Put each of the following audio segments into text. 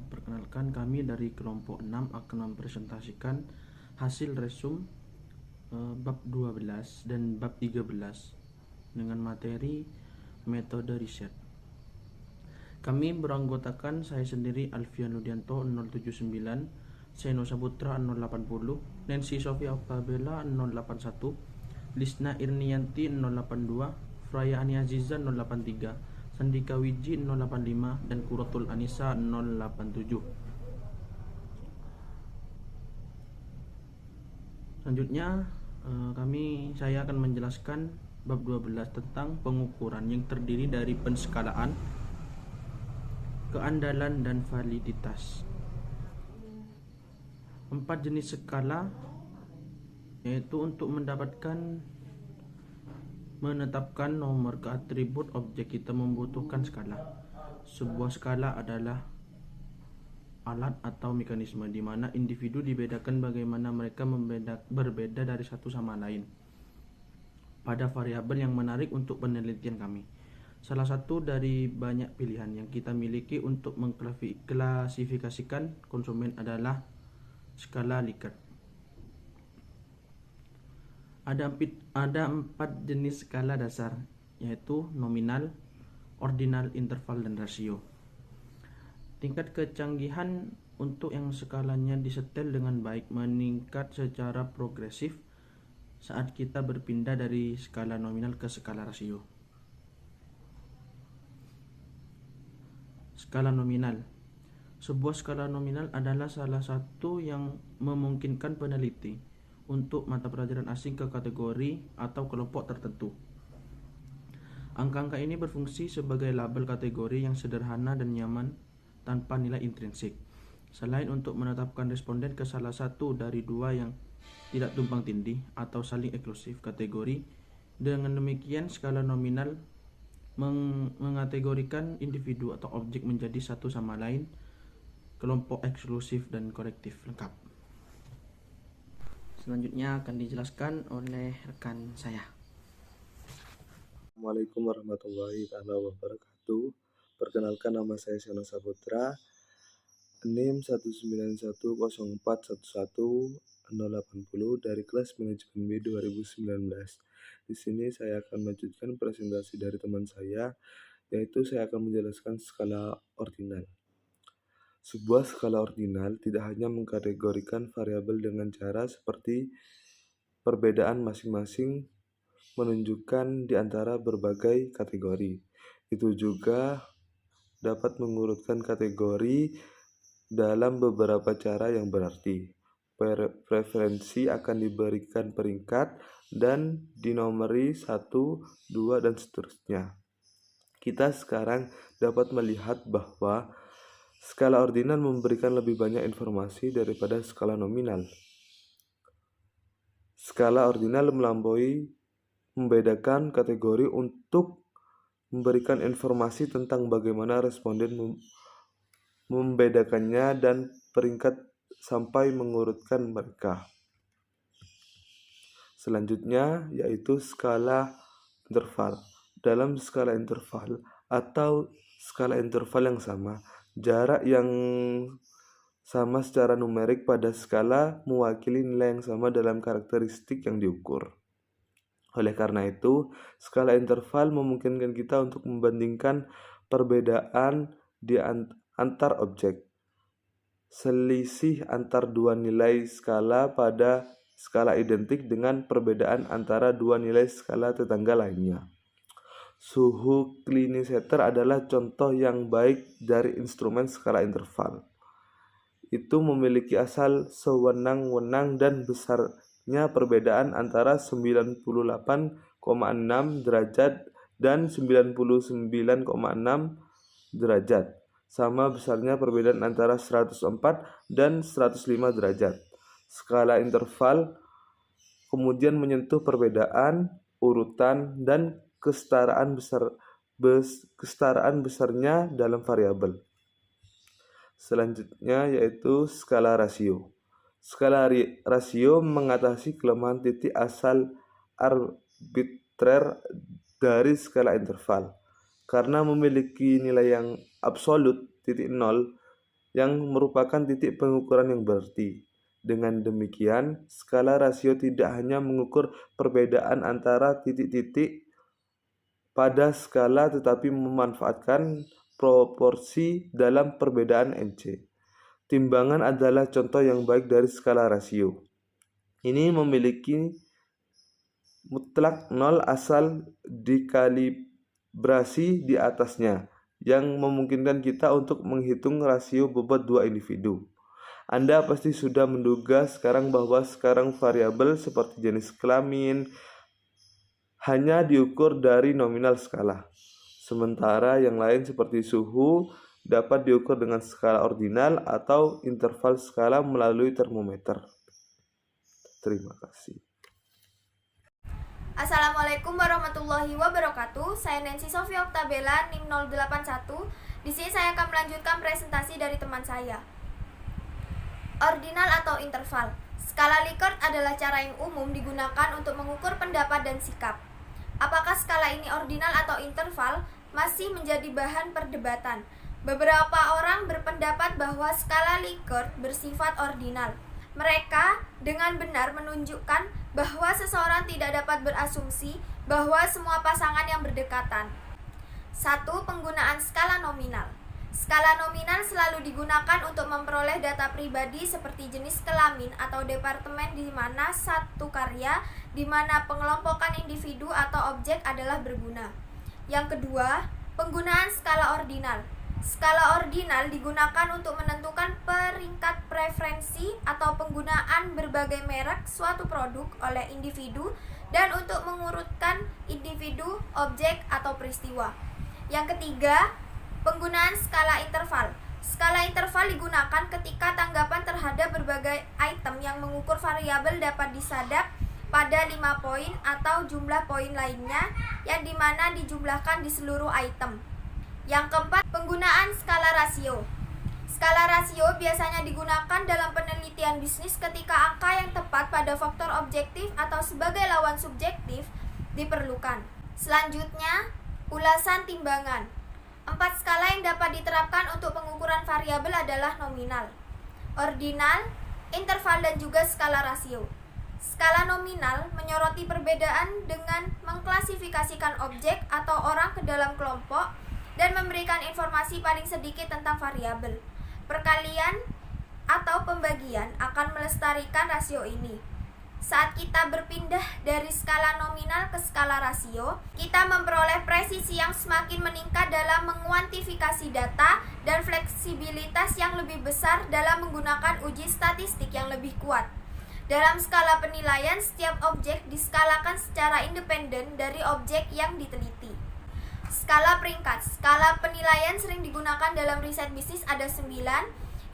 Perkenalkan, kami dari kelompok 6 akan mempresentasikan hasil resum bab 12 dan bab 13 dengan materi metode riset. Kami beranggotakan saya sendiri Alfian Ludianto 079, Seno Saputra 080, Nancy Sofia Octabella 081, Lisna Irnianti 082, Fraya Ani Aziza 083, Sandika Wiji 085, dan Kuratul Anissa 087. Selanjutnya saya akan menjelaskan bab 12 tentang pengukuran yang terdiri dari penskalaan, keandalan, dan validitas. 4 jenis skala, yaitu untuk menetapkan nomor ke atribut objek kita membutuhkan skala. Sebuah skala adalah alat atau mekanisme di mana individu dibedakan bagaimana mereka berbeda dari satu sama lain pada variabel yang menarik untuk penelitian kami. Salah satu dari banyak pilihan yang kita miliki untuk mengklasifikasikan konsumen adalah skala Likert. Ada 4 jenis skala dasar, yaitu nominal, ordinal, interval, dan rasio. Tingkat kecanggihan untuk yang skalanya disetel dengan baik meningkat secara progresif saat kita berpindah dari skala nominal ke skala rasio. Skala nominal. Sebuah skala nominal adalah salah satu yang memungkinkan peneliti untuk mata pelajaran asing ke kategori atau kelompok tertentu. Angka-angka ini berfungsi sebagai label kategori yang sederhana dan nyaman tanpa nilai intrinsik. Selain untuk menetapkan responden ke salah satu dari dua yang tidak tumpang tindih atau saling eksklusif kategori, dengan demikian skala nominal mengategorikan individu atau objek menjadi satu sama lain, kelompok eksklusif, dan kolektif lengkap. Selanjutnya akan dijelaskan oleh rekan saya. Assalamualaikum warahmatullahi wabarakatuh. Perkenalkan, nama saya Seno Saputra, NIM 19104110080 dari kelas manajemen B 2019. Di sini saya akan melanjutkan presentasi dari teman saya, yaitu saya akan menjelaskan skala ordinal. Sebuah skala ordinal tidak hanya mengkategorikan variabel dengan cara seperti perbedaan masing-masing menunjukkan di antara berbagai kategori. Itu juga dapat mengurutkan kategori dalam beberapa cara yang berarti. Preferensi akan diberikan peringkat dan dinomori 1, 2, dan seterusnya. Kita sekarang dapat melihat bahwa skala ordinal memberikan lebih banyak informasi daripada skala nominal. Skala ordinal membedakan kategori untuk memberikan informasi tentang bagaimana responden membedakannya dan peringkat sampai mengurutkan mereka. Selanjutnya yaitu skala interval. Dalam skala interval atau skala interval yang sama, jarak yang sama secara numerik pada skala mewakili nilai yang sama dalam karakteristik yang diukur. Oleh karena itu, skala interval memungkinkan kita untuk membandingkan perbedaan di antar objek. Selisih antar dua nilai skala pada skala identik dengan perbedaan antara dua nilai skala tetangga lainnya. Suhu Kliniseter adalah contoh yang baik dari instrumen skala interval. Itu memiliki asal sewenang-wenang dan besarnya perbedaan antara 98,6 derajat dan 99,6 derajat. Sama besarnya perbedaan antara 104 dan 105 derajat. Skala interval kemudian menyentuh perbedaan, urutan, dan kesetaraan besarnya dalam variabel. Selanjutnya yaitu skala rasio. Skala rasio mengatasi kelemahan titik asal arbitrer dari skala interval. Karena memiliki nilai yang absolut, titik nol, yang merupakan titik pengukuran yang berarti. Dengan demikian, skala rasio tidak hanya mengukur perbedaan antara titik-titik pada skala tetapi memanfaatkan proporsi dalam perbedaan NC. Timbangan adalah contoh yang baik dari skala rasio. Ini memiliki mutlak nol asal dikalibrasi di atasnya, yang memungkinkan kita untuk menghitung rasio bobot dua individu. Anda pasti sudah menduga sekarang bahwa variabel seperti jenis kelamin hanya diukur dari nominal skala, sementara yang lain seperti suhu dapat diukur dengan skala ordinal atau interval skala melalui termometer. Terima kasih. Assalamualaikum warahmatullahi wabarakatuh. Saya Nancy Sofia Oktabella, NIM 081. Di sini saya akan melanjutkan presentasi dari teman saya. Ordinal atau interval. Skala Likert adalah cara yang umum digunakan untuk mengukur pendapat dan sikap. Apakah skala ini ordinal atau interval masih menjadi bahan perdebatan. Beberapa orang berpendapat bahwa skala Likert bersifat ordinal. Mereka dengan benar menunjukkan bahwa seseorang tidak dapat berasumsi bahwa semua pasangan yang berdekatan. 1. Penggunaan skala nominal. Skala nominal selalu digunakan untuk memperoleh data pribadi seperti jenis kelamin atau departemen di mana satu karya di mana pengelompokan individu atau objek adalah berguna. Yang kedua, penggunaan skala ordinal. Skala ordinal digunakan untuk menentukan peringkat preferensi atau penggunaan berbagai merek suatu produk oleh individu dan untuk mengurutkan individu, objek, atau peristiwa. Yang ketiga, penggunaan skala interval. Skala interval digunakan ketika tanggapan terhadap berbagai item yang mengukur variabel dapat disadap pada 5 poin atau jumlah poin lainnya yang dimana dijumlahkan di seluruh item. Yang keempat, penggunaan skala rasio. Skala rasio biasanya digunakan dalam penelitian bisnis ketika angka yang tepat pada faktor objektif atau sebagai lawan subjektif diperlukan. Selanjutnya, ulasan timbangan. 4 skala yang dapat diterapkan untuk pengukuran variabel adalah nominal, ordinal, interval, dan juga skala rasio. Skala nominal menyoroti perbedaan dengan mengklasifikasikan objek atau orang ke dalam kelompok dan memberikan informasi paling sedikit tentang variabel. Perkalian atau pembagian akan melestarikan rasio ini. Saat kita berpindah dari skala nominal ke skala rasio, kita memperoleh presisi yang semakin meningkat dalam menguantifikasi data dan fleksibilitas yang lebih besar dalam menggunakan uji statistik yang lebih kuat. Dalam skala penilaian, setiap objek diskalakan secara independen dari objek yang diteliti. Skala peringkat. Skala penilaian sering digunakan dalam riset bisnis ada 9.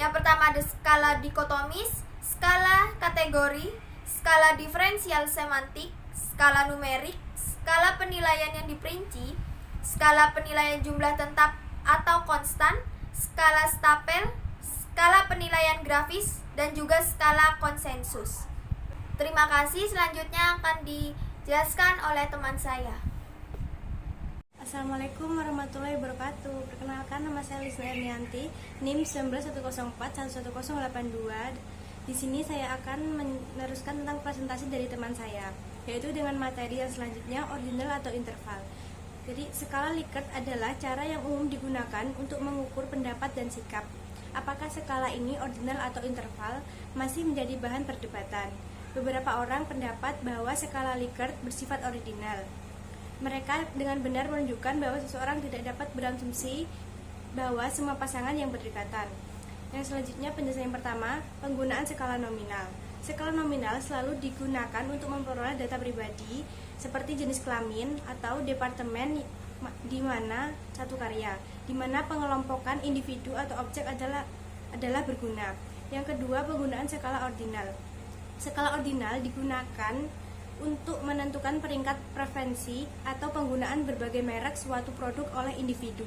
Yang pertama ada skala dikotomis, skala kategori, skala diferensial semantik, skala numerik, skala penilaian yang diperinci, skala penilaian jumlah tetap atau konstan, skala stapel, skala penilaian grafis, dan juga skala konsensus. Terima kasih. Selanjutnya akan dijelaskan oleh teman saya. Assalamualaikum warahmatullahi wabarakatuh. Perkenalkan, nama saya Lisna Ernianti, NIM 191041182. Di sini saya akan meneruskan tentang presentasi dari teman saya, yaitu dengan materi yang selanjutnya, ordinal atau interval. Jadi, skala Likert adalah cara yang umum digunakan untuk mengukur pendapat dan sikap. Apakah skala ini ordinal atau interval masih menjadi bahan perdebatan. Beberapa orang pendapat bahwa skala Likert bersifat ordinal. Mereka dengan benar menunjukkan bahwa seseorang tidak dapat berasumsi bahwa semua pasangan yang berdekatan. Yang selanjutnya, penjelasan yang pertama, penggunaan skala nominal. Skala nominal selalu digunakan untuk memperoleh data pribadi seperti jenis kelamin atau departemen di mana satu karya, di mana pengelompokan individu atau objek adalah berguna. Yang kedua, penggunaan skala ordinal. Skala ordinal digunakan untuk menentukan peringkat preferensi atau penggunaan berbagai merek suatu produk oleh individu,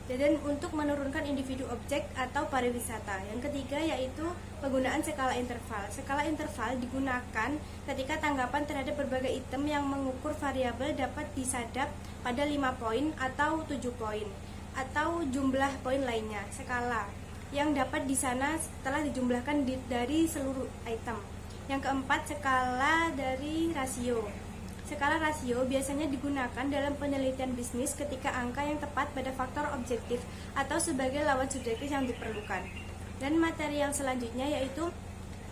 dan untuk menurunkan individu objek atau pariwisata. Yang ketiga yaitu penggunaan skala interval. Skala interval digunakan ketika tanggapan terhadap berbagai item yang mengukur variabel dapat disadap pada 5 poin atau 7 poin atau jumlah poin lainnya. Skala yang dapat di sana setelah dijumlahkan dari seluruh item. Yang keempat, skala dari rasio. Skala rasio biasanya digunakan dalam penelitian bisnis ketika angka yang tepat pada faktor objektif atau sebagai lawan subjektif yang diperlukan. Dan materi yang selanjutnya yaitu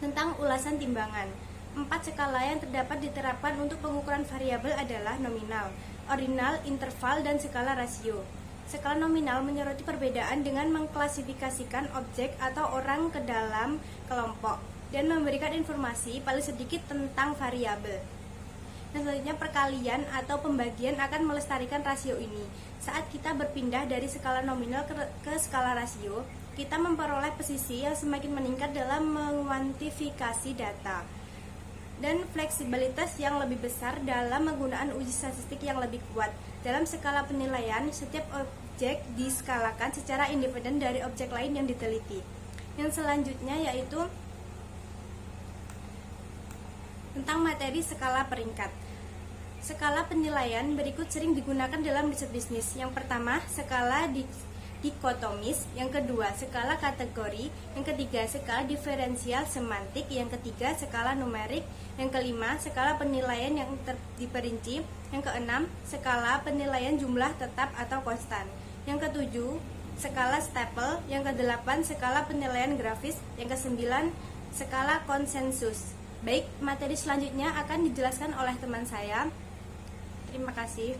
tentang ulasan timbangan. 4 skala yang terdapat diterapkan untuk pengukuran variabel adalah nominal, ordinal, interval, dan skala rasio. Skala nominal menyoroti perbedaan dengan mengklasifikasikan objek atau orang ke dalam kelompok dan memberikan informasi paling sedikit tentang variabel. Dan selanjutnya perkalian atau pembagian akan melestarikan rasio ini. Saat kita berpindah dari skala nominal ke skala rasio, kita memperoleh presisi yang semakin meningkat dalam menguantifikasi data dan fleksibilitas yang lebih besar dalam menggunakan uji statistik yang lebih kuat. Dalam skala penilaian, setiap objek diskalakan secara independen dari objek lain yang diteliti. Yang selanjutnya yaitu tentang materi skala peringkat. Skala penilaian berikut sering digunakan dalam riset bisnis. Yang pertama, skala dikotomis, yang kedua skala kategori, yang ketiga skala diferensial semantik, yang ketiga skala numerik, yang kelima skala penilaian yang diperinci, yang keenam skala penilaian jumlah tetap atau konstan, yang ketujuh skala staple, yang kedelapan skala penilaian grafis, yang kesembilan skala konsensus. Baik, materi selanjutnya akan dijelaskan oleh teman saya. Terima kasih.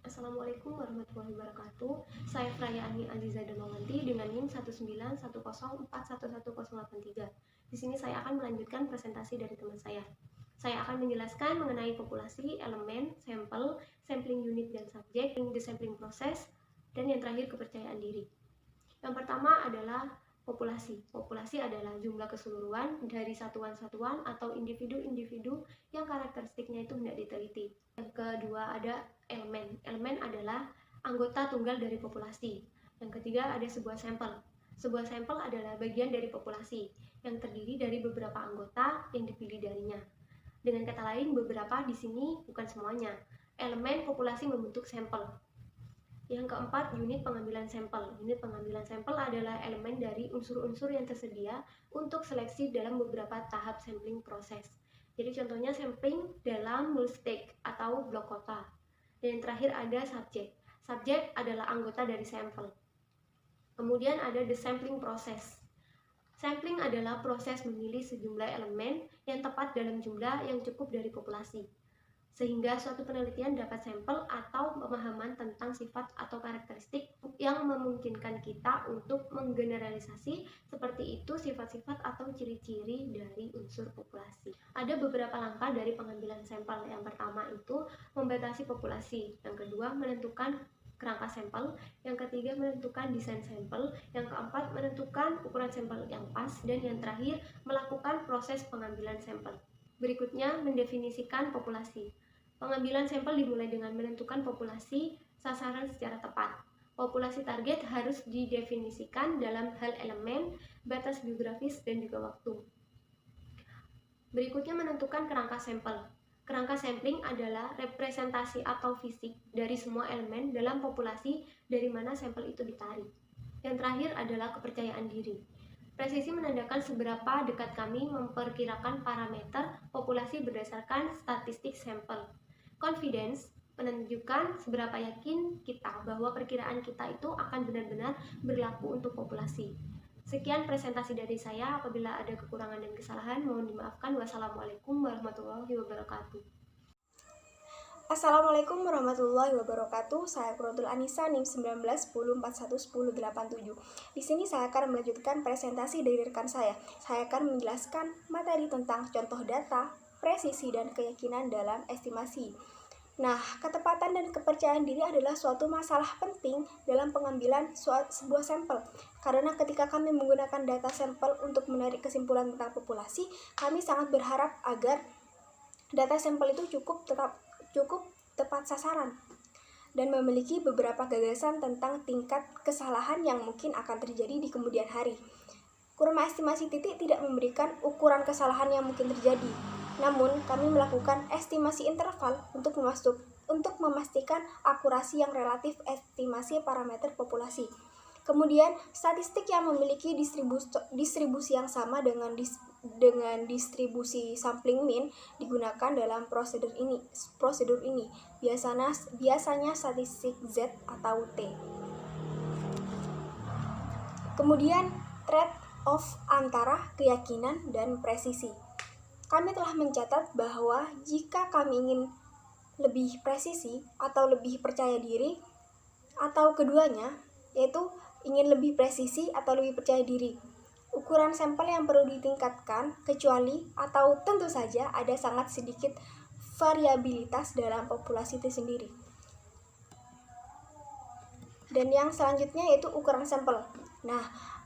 Assalamualaikum warahmatullahi wabarakatuh. Saya Fraya Ani Aziza Damawanti dengan NIM 19104110883. Di sini saya akan melanjutkan presentasi dari teman saya. Saya akan menjelaskan mengenai populasi, elemen, sampel, sampling unit dan subjek, the sampling process, dan yang terakhir kepercayaan diri. Yang pertama adalah populasi. Populasi adalah jumlah keseluruhan dari satuan-satuan atau individu-individu yang karakteristiknya itu hendak diteliti. Yang kedua ada elemen. Elemen adalah anggota tunggal dari populasi. Yang ketiga ada sebuah sampel. Sebuah sampel adalah bagian dari populasi yang terdiri dari beberapa anggota yang dipilih darinya. Dengan kata lain, beberapa di sini bukan semuanya. Elemen populasi membentuk sampel. Yang keempat, unit pengambilan sampel. Unit pengambilan sampel adalah elemen dari unsur-unsur yang tersedia untuk seleksi dalam beberapa tahap sampling proses. Jadi contohnya sampling dalam multistage atau blok kota. Dan yang terakhir ada subjek. Subjek adalah anggota dari sampel. Kemudian ada the sampling process. Sampling adalah proses memilih sejumlah elemen yang tepat dalam jumlah yang cukup dari populasi, sehingga suatu penelitian dapat sampel atau pemahaman tentang sifat atau karakteristik yang memungkinkan kita untuk menggeneralisasi seperti itu sifat-sifat atau ciri-ciri dari unsur populasi. Ada beberapa langkah dari pengambilan sampel. Yang pertama itu membatasi populasi, yang kedua menentukan kerangka sampel, yang ketiga menentukan desain sampel, yang keempat menentukan ukuran sampel yang pas, dan yang terakhir melakukan proses pengambilan sampel. Berikutnya mendefinisikan populasi. Pengambilan sampel dimulai dengan menentukan populasi sasaran secara tepat. Populasi target harus didefinisikan dalam hal elemen, batas geografis, dan juga waktu. Berikutnya menentukan kerangka sampel. Kerangka sampling adalah representasi atau fisik dari semua elemen dalam populasi dari mana sampel itu ditarik. Yang terakhir adalah kepercayaan diri. Presisi menandakan seberapa dekat kami memperkirakan parameter populasi berdasarkan statistik sampel. Confidence menunjukkan seberapa yakin kita bahwa perkiraan kita itu akan benar-benar berlaku untuk populasi. Sekian presentasi dari saya. Apabila ada kekurangan dan kesalahan, mohon dimaafkan. Wassalamualaikum warahmatullahi wabarakatuh. Assalamualaikum warahmatullahi wabarakatuh. Saya Quratul Anisa NIM 1910411087. Di sini saya akan melanjutkan presentasi dari rekan saya. Saya akan menjelaskan materi tentang contoh data, presisi dan keyakinan dalam estimasi. Nah, ketepatan dan kepercayaan diri adalah suatu masalah penting dalam pengambilan sebuah sampel. Karena ketika kami menggunakan data sampel untuk menarik kesimpulan tentang populasi, kami sangat berharap agar data sampel itu cukup tepat sasaran dan memiliki beberapa gagasan tentang tingkat kesalahan yang mungkin akan terjadi di kemudian hari. Kurma estimasi titik tidak memberikan ukuran kesalahan yang mungkin terjadi. Namun, kami melakukan estimasi interval untuk memastikan akurasi yang relatif estimasi parameter populasi. Kemudian, statistik yang memiliki distribusi yang sama dengan distribusi sampling mean digunakan dalam prosedur ini. Biasanya statistik Z atau T. Kemudian, trade-off antara keyakinan dan presisi. Kami telah mencatat bahwa jika kami ingin lebih presisi atau lebih percaya diri, atau keduanya, yaitu ingin lebih presisi atau lebih percaya diri, ukuran sampel yang perlu ditingkatkan, kecuali atau tentu saja ada sangat sedikit variabilitas dalam populasi itu sendiri. Dan yang selanjutnya yaitu ukuran sampel. Nah,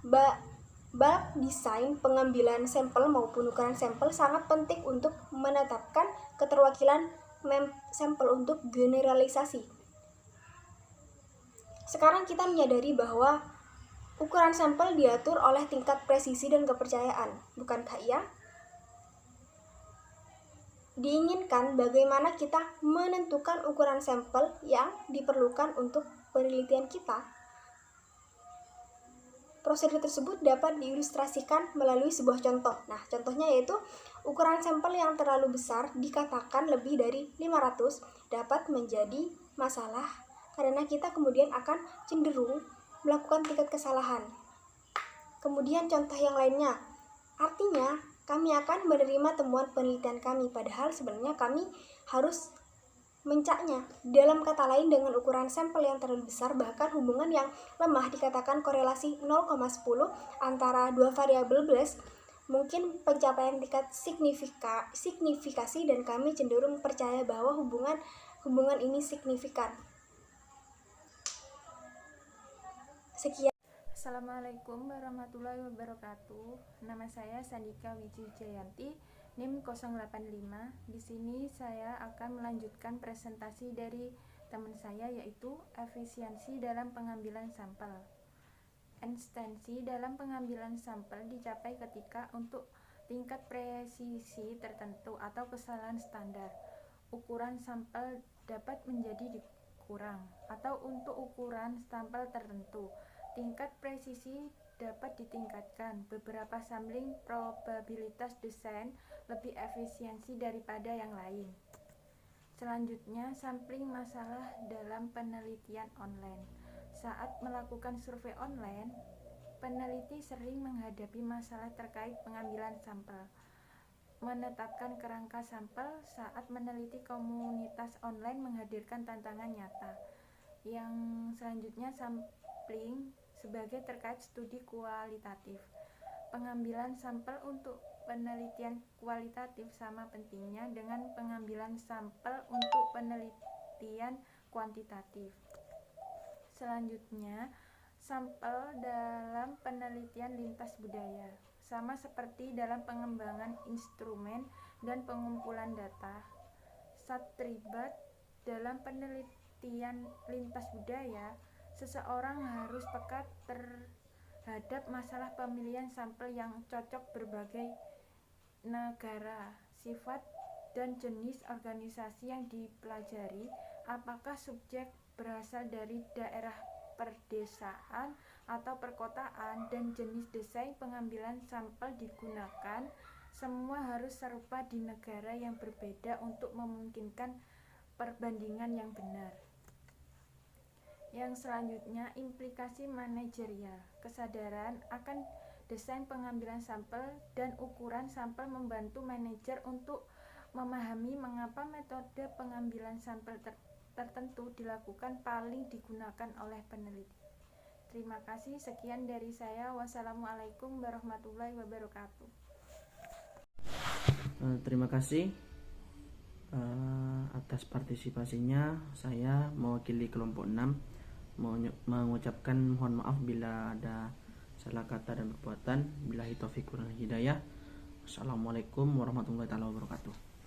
bab desain pengambilan sampel maupun ukuran sampel sangat penting untuk menetapkan keterwakilan sampel untuk generalisasi. Sekarang kita menyadari bahwa ukuran sampel diatur oleh tingkat presisi dan kepercayaan, bukankah iya? Diinginkan bagaimana kita menentukan ukuran sampel yang diperlukan untuk penelitian kita. Prosedur tersebut dapat diilustrasikan melalui sebuah contoh. Nah, contohnya yaitu ukuran sampel yang terlalu besar, dikatakan lebih dari 500, dapat menjadi masalah karena kita kemudian akan cenderung melakukan tingkat kesalahan. Kemudian contoh yang lainnya, artinya kami akan menerima temuan penelitian kami, padahal sebenarnya kami harus mencaknya. Dalam kata lain, dengan ukuran sampel yang terlalu besar, bahkan hubungan yang lemah dikatakan korelasi 0,10 antara dua variabel Blaise, mungkin pencapaian tingkat signifikasi dan kami cenderung percaya bahwa hubungan ini signifikan. Sekian. Assalamualaikum warahmatullahi wabarakatuh. Nama saya Sandika Wijijayanti, NIM 085. Di sini saya akan melanjutkan presentasi dari teman saya, yaitu efisiensi dalam pengambilan sampel. Efisiensi dalam pengambilan sampel dicapai ketika untuk tingkat presisi tertentu atau kesalahan standar, ukuran sampel dapat menjadi dikurang, atau untuk ukuran sampel tertentu tingkat presisi dapat ditingkatkan. Beberapa sampling probabilitas desain lebih efisiensi daripada yang lain. Selanjutnya, sampling masalah dalam penelitian online. Saat melakukan survei online, peneliti sering menghadapi masalah terkait pengambilan sampel. Menetapkan kerangka sampel saat meneliti komunitas online menghadirkan tantangan nyata. Yang selanjutnya, sampling sebagai terkait studi kualitatif. Pengambilan sampel untuk penelitian kualitatif sama pentingnya dengan pengambilan sampel untuk penelitian kuantitatif. Selanjutnya, sampel dalam penelitian lintas budaya. Sama seperti dalam pengembangan instrumen dan pengumpulan data, terlibat dalam penelitian lintas budaya, seseorang harus peka terhadap masalah pemilihan sampel yang cocok berbagai negara, sifat dan jenis organisasi yang dipelajari, apakah subjek berasal dari daerah perdesaan atau perkotaan, dan jenis desain pengambilan sampel digunakan, semua harus serupa di negara yang berbeda untuk memungkinkan perbandingan yang benar. Yang selanjutnya, implikasi manajerial. Kesadaran akan desain pengambilan sampel dan ukuran sampel membantu manajer untuk memahami mengapa metode pengambilan sampel tertentu dilakukan paling digunakan oleh peneliti. Terima kasih, sekian dari saya. Wassalamualaikum warahmatullahi wabarakatuh. Terima kasih atas partisipasinya. Saya mewakili kelompok 6 mengucapkan mohon maaf bila ada salah kata dan perbuatan. Billahi taufiq wal hidayah. Assalamualaikum warahmatullahi wabarakatuh.